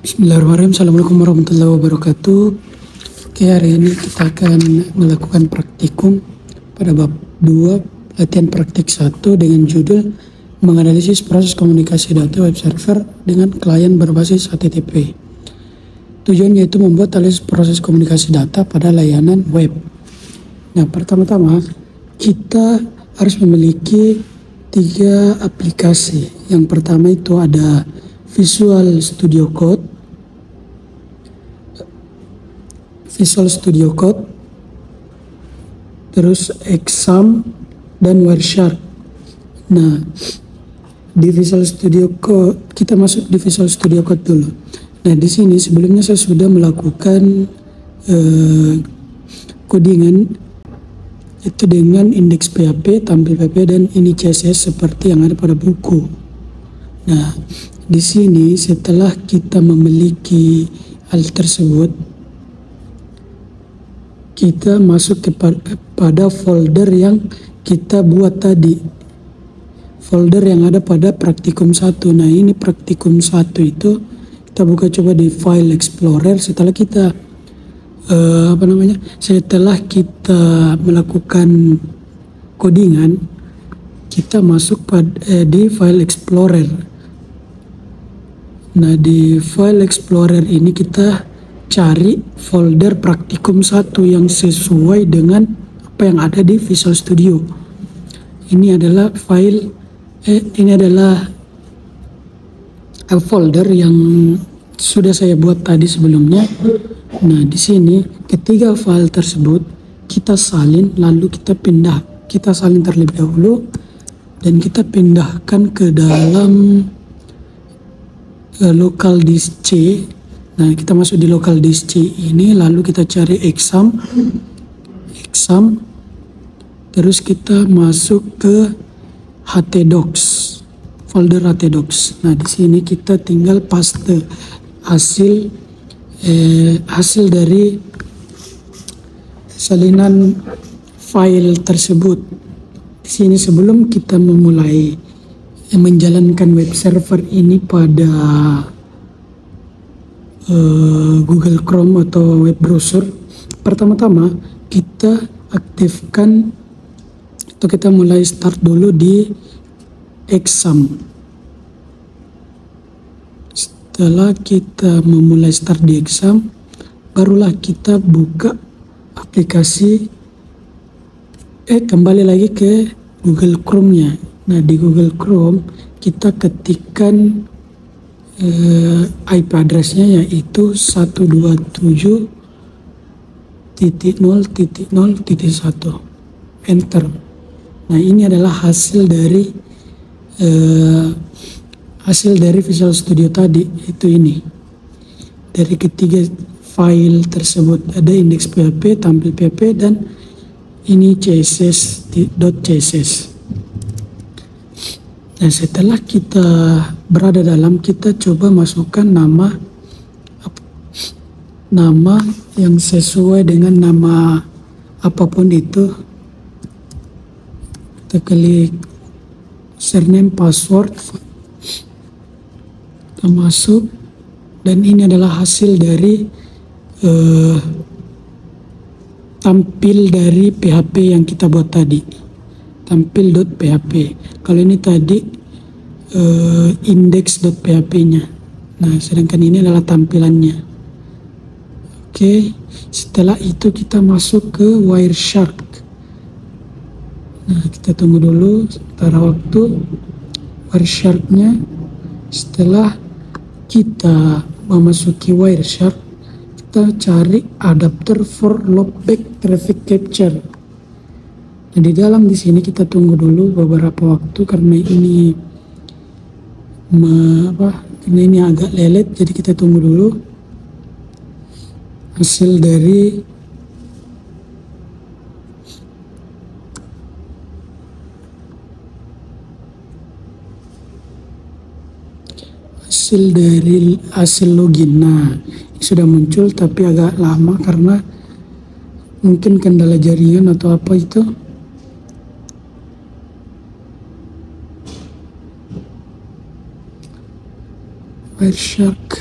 Bismillahirrahmanirrahim. Assalamualaikum warahmatullahi wabarakatuh. Oke, hari ini kita akan melakukan praktikum pada bab 2 latihan praktik 1 dengan judul menganalisis proses komunikasi data web server dengan klien berbasis HTTP. Tujuannya itu membuat analisis proses komunikasi data pada layanan web. Nah, pertama-tama kita harus memiliki 3 aplikasi. Yang pertama itu ada Visual Studio Code, terus Exam dan Wireshark. Nah, di Visual Studio Code kita masuk di Visual Studio Code dulu. Nah, di sini sebelumnya saya sudah melakukan codingan itu dengan indeks PHP, tampil PHP dan ini CSS seperti yang ada pada buku. Nah, di sini setelah kita memiliki hal tersebut, kita masuk kepada folder yang kita buat tadi. Folder yang ada pada praktikum 1. Nah, ini praktikum 1 itu kita buka coba di File Explorer. Setelah kita setelah kita melakukan codingan, kita masuk di File Explorer. Nah, di File Explorer ini kita cari folder praktikum 1 yang sesuai dengan apa yang ada di Visual Studio. Ini adalah folder yang sudah saya buat tadi sebelumnya. Nah, di sini ketiga file tersebut kita salin, lalu kita salin terlebih dahulu dan kita pindahkan ke dalam local disk C. Nah, kita masuk di local disk C ini, lalu kita cari exam, terus kita masuk ke htdocs, folder htdocs. Nah, di sini kita tinggal paste hasil dari salinan file tersebut. Di sini sebelum kita memulai menjalankan web server ini pada Google Chrome atau web browser, pertama-tama kita aktifkan atau kita mulai start dulu di exam. Setelah kita memulai start di exam, barulah kita buka aplikasi kembali lagi ke Google Chrome-nya. Nah, di Google Chrome kita ketikkan IP address-nya yaitu 127.0.0.1. Enter. Nah, ini adalah hasil dari Visual Studio tadi, itu ini. Dari ketiga file tersebut ada indeks PHP, tampil PHP dan ini css.css. Nah, setelah kita berada dalam, kita coba masukkan nama yang sesuai dengan nama apapun itu. Kita klik username, password, kita masuk, dan ini adalah hasil dari tampil dari PHP yang kita buat tadi, tampil.php. Kalau ini tadi index.php-nya. Nah, sedangkan ini adalah tampilannya. Oke, setelah itu kita masuk ke Wireshark. Nah, kita tunggu dulu sementara waktu Wireshark-nya. Setelah kita memasuki Wireshark, kita cari adapter for loopback traffic capture. Nah, di sini kita tunggu dulu beberapa waktu karena ini agak lelet, jadi kita tunggu dulu hasil dari hasil login. Nah, ini sudah muncul tapi agak lama karena mungkin kendala jaringan atau apa itu. Wireshark.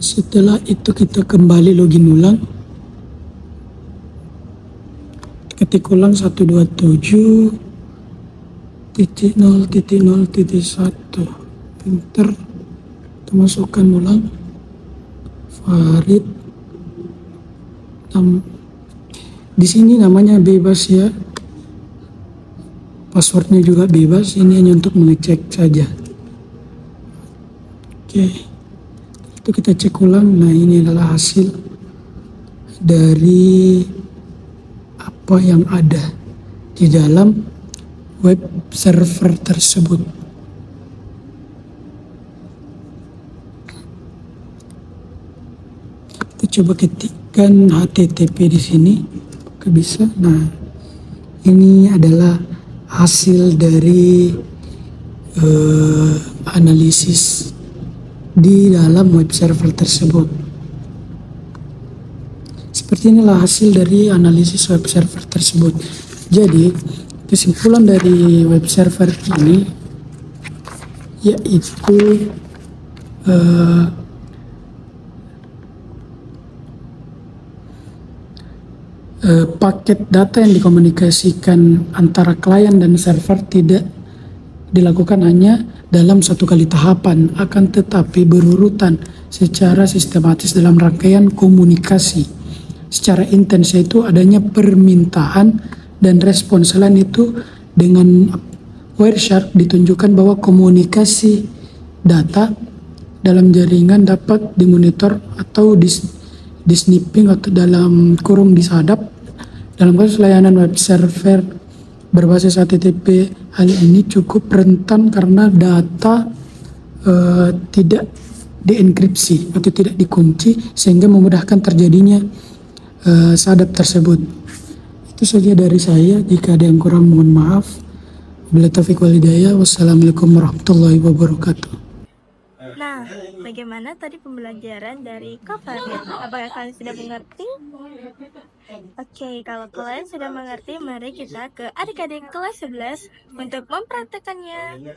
Setelah itu kita kembali login ulang, ketik ulang 127.0.0.1, enter, kita masukkan ulang Farid. Di sini namanya bebas ya, passwordnya juga bebas, ini hanya untuk mengecek saja. Oke, itu kita cek ulang. Nah, ini adalah hasil dari apa yang ada di dalam web server tersebut. Kita coba ketikkan HTTP di sini, apakah bisa? Nah, ini adalah hasil dari analisis di dalam web server tersebut. Seperti inilah hasil dari analisis web server tersebut. Jadi, kesimpulan dari web server ini yaitu paket data yang dikomunikasikan antara klien dan server tidak dilakukan hanya dalam satu kali tahapan, akan tetapi berurutan secara sistematis dalam rangkaian komunikasi secara intens, yaitu adanya permintaan dan respon. Selain itu, dengan Wireshark ditunjukkan bahwa komunikasi data dalam jaringan dapat dimonitor atau di-sniffing atau dalam kurung disadap. Dalam kasus layanan web server berbasis HTTP, hal ini cukup rentan karena data tidak dienkripsi atau tidak dikunci, sehingga memudahkan terjadinya sadap tersebut. Itu saja dari saya. Jika ada yang kurang, mohon maaf. Wabillahi taufiq wal hidayah. Wassalamualaikum warahmatullahi wabarakatuh. Nah, bagaimana tadi pembelajaran dari Kak Farid? Apakah kalian sudah mengerti? Oke, kalau kalian sudah mengerti, mari kita ke adik-adik kelas 11 untuk mempraktekannya.